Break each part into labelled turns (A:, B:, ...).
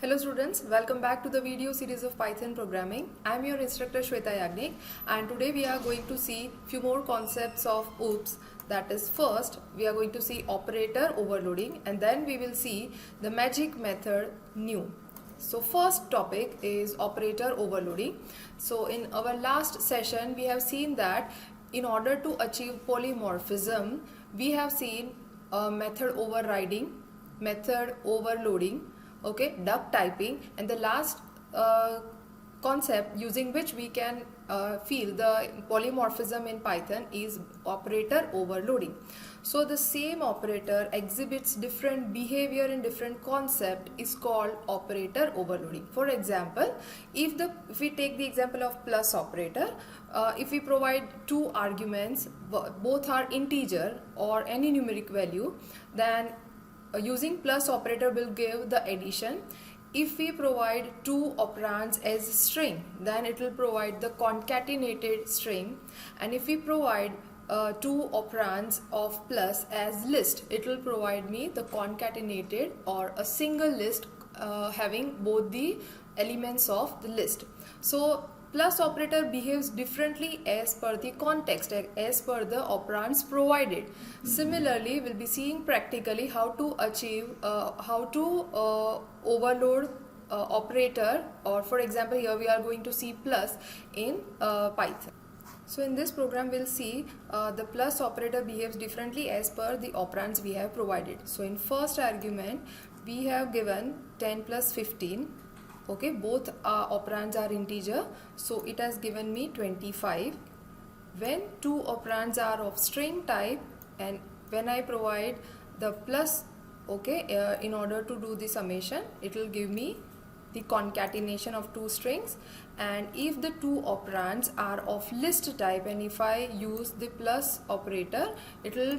A: Hello students, welcome back to the video series of Python programming. I am your instructor Shweta Yagnik, and today we are going to see few more concepts of OOPS. That is, first we are going to see operator overloading, and then we will see the magic method new. So first topic is operator overloading. So in our last session we have seen that in order to achieve polymorphism we have seen method overriding, method overloading, okay, duck typing, and the last concept using which we can feel the polymorphism in Python is operator overloading. So the same operator exhibits different behavior in different concept is called operator overloading. For example, if we take the example of plus operator, if we provide two arguments, both are integer or any numeric value, then using plus operator will give the addition. If we provide two operands as string, then it will provide the concatenated string, and if we provide two operands of plus as list, it will provide me the concatenated or a single list having both the elements of the list. So plus operator behaves differently as per the context, as per the operands provided. Similarly, we'll be seeing practically how to achieve, how to overload operator, or for example here we are going to see plus in Python. So in this program we'll see the plus operator behaves differently as per the operands we have provided. So in first argument we have given 10 plus 15. Okay, both operands are integer, so it has given me 25. When two operands are of string type and when I provide the plus, okay, in order to do the summation, it will give me the concatenation of two strings. And if the two operands are of list type and if I use the plus operator, it will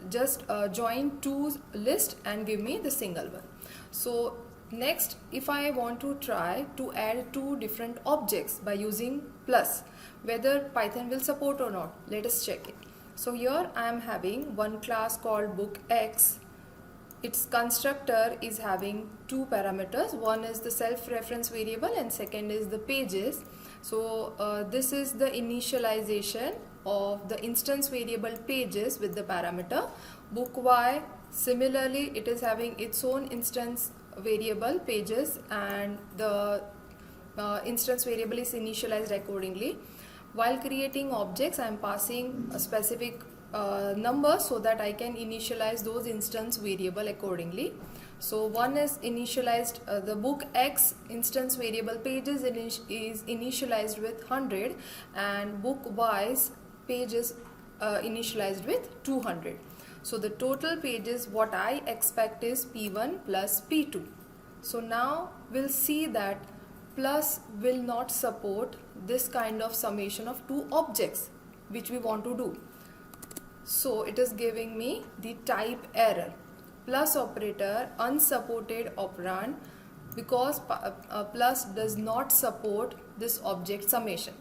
A: just join two list and give me the single one. So next, if I want to try to add two different objects by using plus, whether Python will support or not, let us check it. So here I am having one class called bookx. Its constructor is having two parameters. One is the self-reference variable and second is the pages. So this is the initialization of the instance variable pages with the parameter bookY. Similarly, it is having its own instance variable pages, and the instance variable is initialized accordingly. While creating objects, I am passing a specific number so that I can initialize those instance variable accordingly. So one is initialized, the book X instance variable pages is initialized with 100 and book Y's pages initialized with 200. So the total pages what I expect is P1 plus P2. So now we'll see that plus will not support this kind of summation of two objects which we want to do. So it is giving me the type error. Plus operator unsupported operand, because plus does not support this object summation.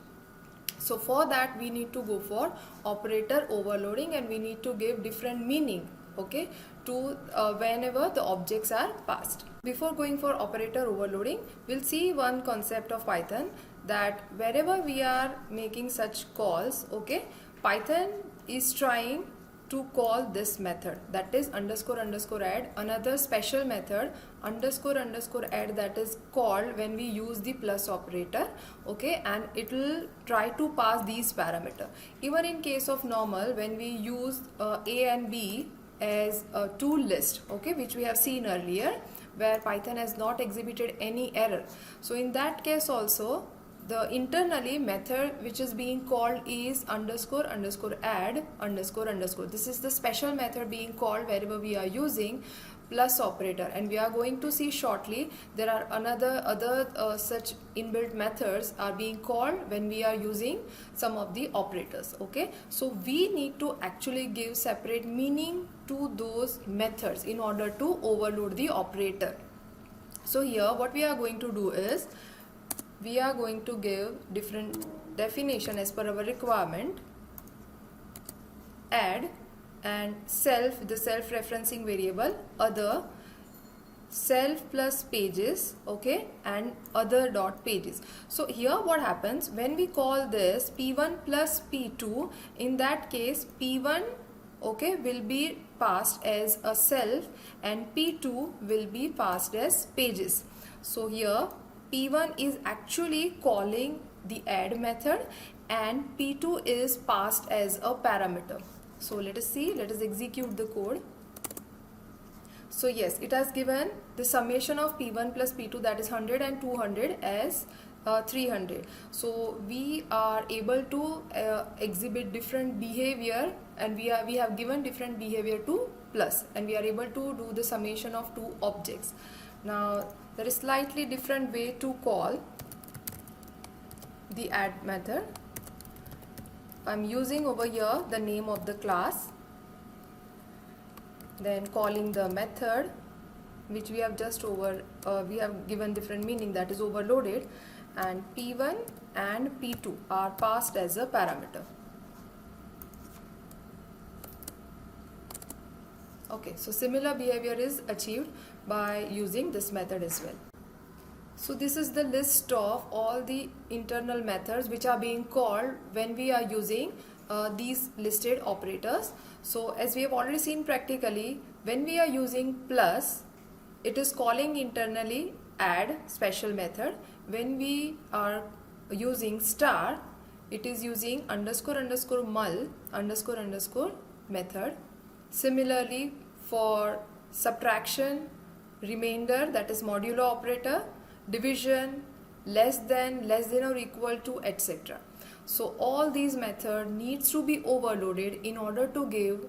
A: So for that we need to go for operator overloading and we need to give different meaning, okay, to whenever the objects are passed. Before going for operator overloading, we'll see one concept of Python, that wherever we are making such calls, okay, Python is trying to call this method, that is underscore underscore add, another special method underscore underscore add, that is called when we use the plus operator, okay, and it will try to pass these parameter. Even in case of normal, when we use A and B as a two list, okay, which we have seen earlier, where Python has not exhibited any error. So in that case also, the internally method which is being called is underscore underscore add underscore underscore. This is the special method being called wherever we are using plus operator, and we are going to see shortly there are other such inbuilt methods are being called when we are using some of the operators, okay. So we need to actually give separate meaning to those methods in order to overload the operator. So here what we are going to do is we are going to give different definition as per our requirement. Add and self, the self-referencing variable, other, self plus pages, okay, and other dot pages. So here what happens when we call this p1 plus p2, in that case p1, okay, will be passed as a self and p2 will be passed as pages. So here p1 is actually calling the add method and p2 is passed as a parameter. So let us see, let us execute the code. So yes, it has given the summation of p1 plus p2, that is 100 and 200 as 300. So we are able to exhibit different behavior, and we have given different behavior to plus, and we are able to do the summation of two objects. Now there is slightly different way to call the add method. I'm using over here the name of the class, then calling the method which we have just we have given different meaning, that is overloaded, and p1 and p2 are passed as a parameter. Okay, so similar behavior is achieved by using this method as well. So this is the list of all the internal methods which are being called when we are using these listed operators. So as we have already seen practically, when we are using plus, it is calling internally add special method. When we are using star, it is using underscore underscore mul underscore underscore method. Similarly for subtraction, remainder, that is modulo operator, division, less than or equal to, etc. So all these methods needs to be overloaded in order to give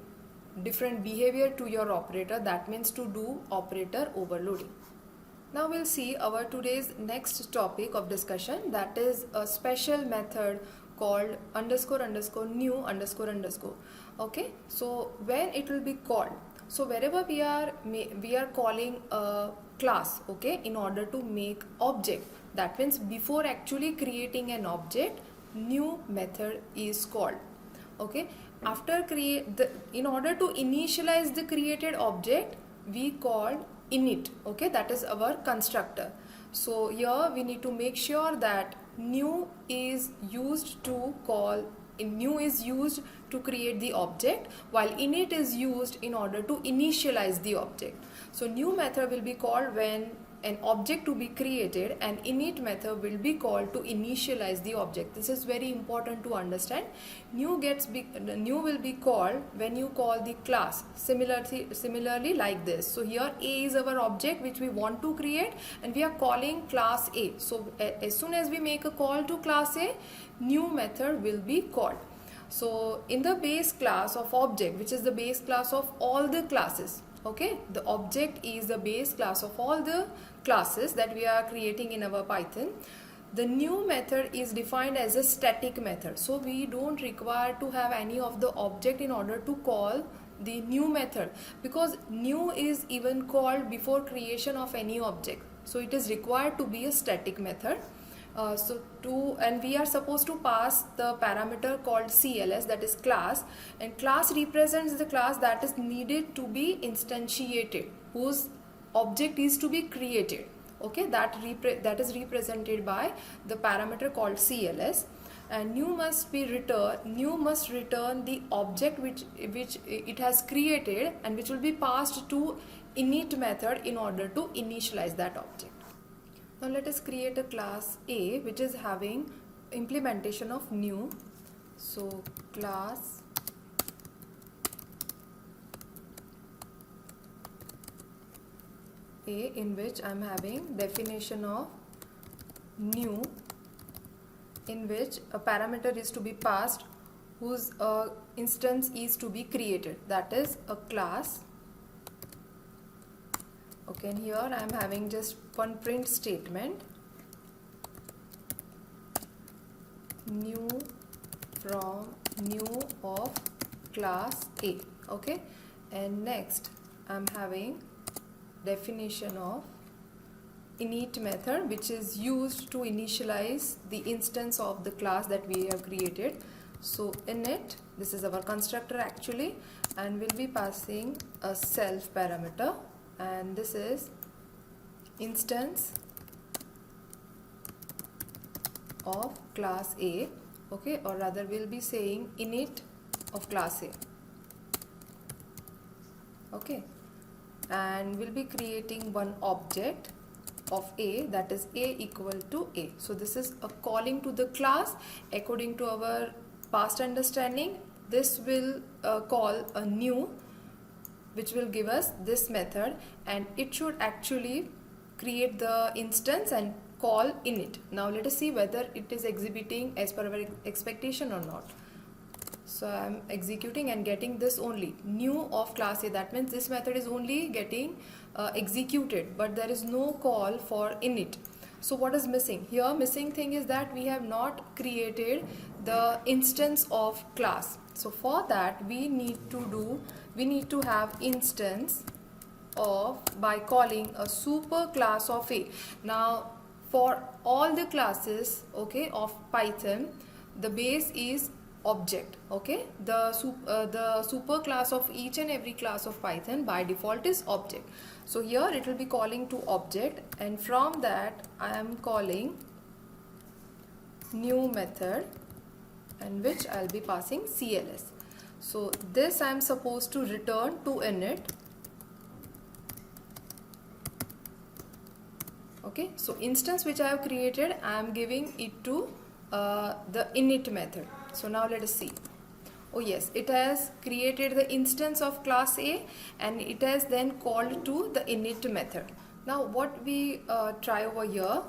A: different behavior to your operator, that means to do operator overloading. Now we'll see our today's next topic of discussion, that is a special method called underscore underscore new underscore underscore. Okay, so when it will be called, so wherever we are calling a class, okay, in order to make object, that means before actually creating an object, new method is called. Okay, after in order to initialize the created object, we call init, okay, that is our constructor. So here we need to make sure that new is used to create the object, while init is used in order to initialize the object. So new method will be called when an object to be created, and init method will be called to initialize the object. This is very important to understand. New will be called when you call the class similarly like this. So here A is our object which we want to create, and we are calling class A. So as soon as we make a call to class A, new method will be called. So in the base class of object, which is the base class of all the classes, okay, the object is the base class of all the classes that we are creating in our Python. The new method is defined as a static method, so we don't require to have any of the object in order to call the new method, because new is even called before creation of any object, so it is required to be a static method. And we are supposed to pass the parameter called CLS, that is class, and class represents the class that is needed to be instantiated, whose object is to be created. Okay, that is represented by the parameter called CLS. And new must return the object which it has created, and which will be passed to init method in order to initialize that object. Now let us create a class A which is having implementation of new. So class A, in which I am having definition of new, in which a parameter is to be passed whose instance is to be created, that is a class. Okay, and here I am having just one print statement, new from new of class A. Okay, and next I am having definition of init method, which is used to initialize the instance of the class that we have created. So init, this is our constructor actually, and we'll be passing a self parameter, and this is instance of class A, okay, or rather we'll be saying init of class A, okay, and we'll be creating one object of A, that is A equal to A. So this is a calling to the class. According to our past understanding, this will call a new, which will give us this method, and it should actually create the instance and call init. Now let us see whether it is exhibiting as per our expectation or not. So I am executing and getting this only new of class A. That means this method is only getting executed, but there is no call for init. So what is missing here? Missing thing is that we have not created the instance of class. So for that we need to have instance of by calling a super class of A. Now for all the classes, okay, of Python, the base is object, okay. The super class of each and every class of Python by default is object. So here it will be calling to object, and from that I am calling new method, and which I'll be passing CLS. So this I am supposed to return to init, okay. So instance which I have created, I am giving it to the init method. So now let us see. Oh yes, it has created the instance of class A, and it has then called to the init method. Now what we try over here,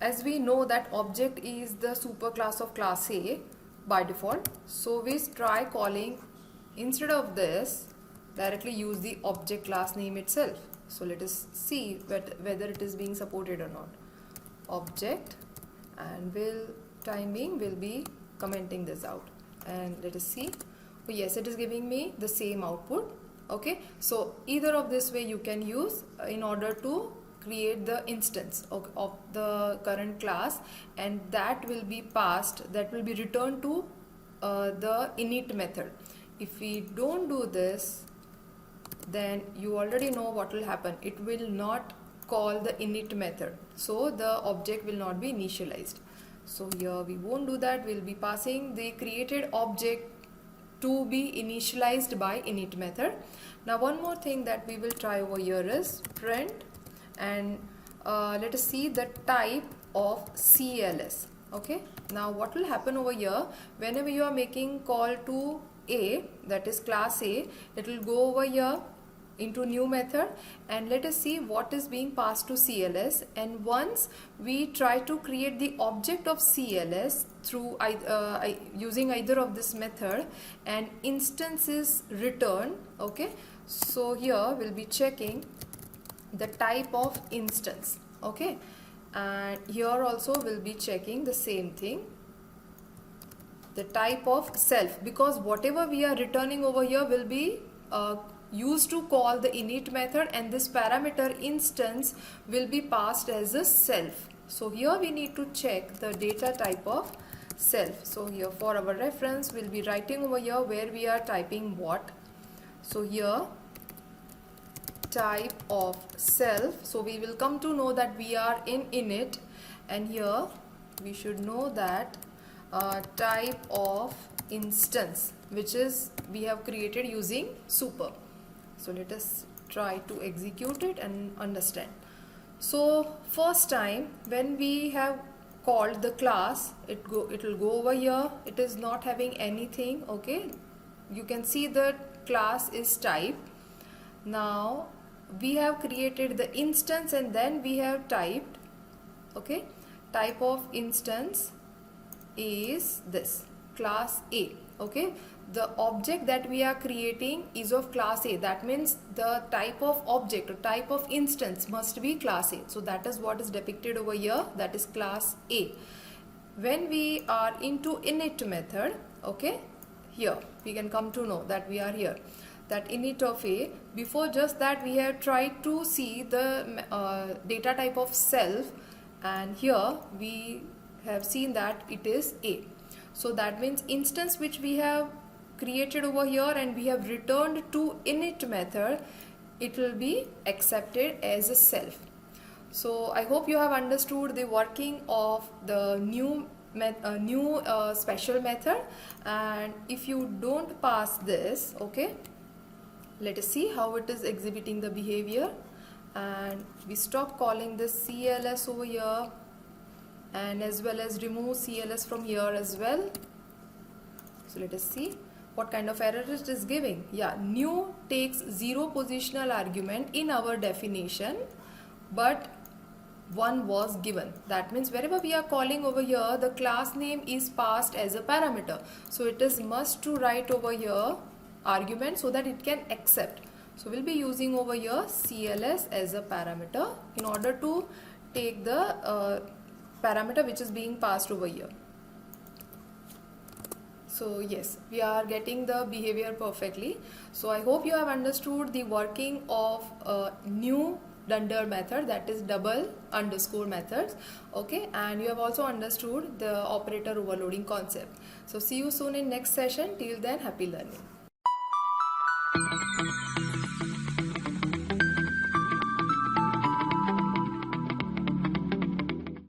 A: as we know that object is the super class of class A by default, so we try calling, instead of this, directly use the object class name itself. So let us see whether it is being supported or not. Object, and time being we'll be commenting this out, and let us see. Oh yes, it is giving me the same output, okay. So either of this way you can use in order to create the instance of the current class, and that will be passed, that will be returned to the init method. If we don't do this, then you already know what will happen. It will not call the init method, so the object will not be initialized. So here we won't do that. We'll be passing the created object to be initialized by init method. Now one more thing that we will try over here is print, and let us see the type of CLS, okay. Now what will happen over here, whenever you are making call to A, that is class A, it will go over here into new method, and let us see what is being passed to CLS. And once we try to create the object of CLS through using either of this method, and instance is returned, okay. So here we'll be checking the type of instance, okay, and here also we'll be checking the same thing, the type of self, because whatever we are returning over here will be used to call the init method, and this parameter instance will be passed as a self. So here we need to check the data type of self. So here for our reference we'll be writing over here where we are typing what. So here type of self, so we will come to know that we are in init, and here we should know that type of instance, which is we have created using super. So let us try to execute it and understand. So first time when we have called the class, it will go over here, it is not having anything, okay. You can see the class is type. Now we have created the instance, and then we have typed, okay, type of instance is this class A, okay. The object that we are creating is of class A. That means the type of object or type of instance must be class A. So that is what is depicted over here, that is class A. When we are into init method, okay, here we can come to know that we are here, that init of A. Before just that we have tried to see the data type of self, and here we have seen that it is A. So that means instance which we have created over here and we have returned to init method, it will be accepted as a self. So I hope you have understood the working of the new special method, and if you don't pass this, okay, let us see how it is exhibiting the behavior. And we stop calling this CLS over here, and as well as remove CLS from here as well. So let us see what kind of error it is giving. Yeah, new takes 0 positional argument in our definition, but 1 was given. That means wherever we are calling over here, the class name is passed as a parameter. So it is must to write over here argument so that it can accept. So we'll be using over here CLS as a parameter in order to take the parameter which is being passed over here. So yes, we are getting the behavior perfectly. So I hope you have understood the working of new dunder method, that is double underscore methods, okay, and you have also understood the operator overloading concept. So see you soon in next session. Till then, happy learning.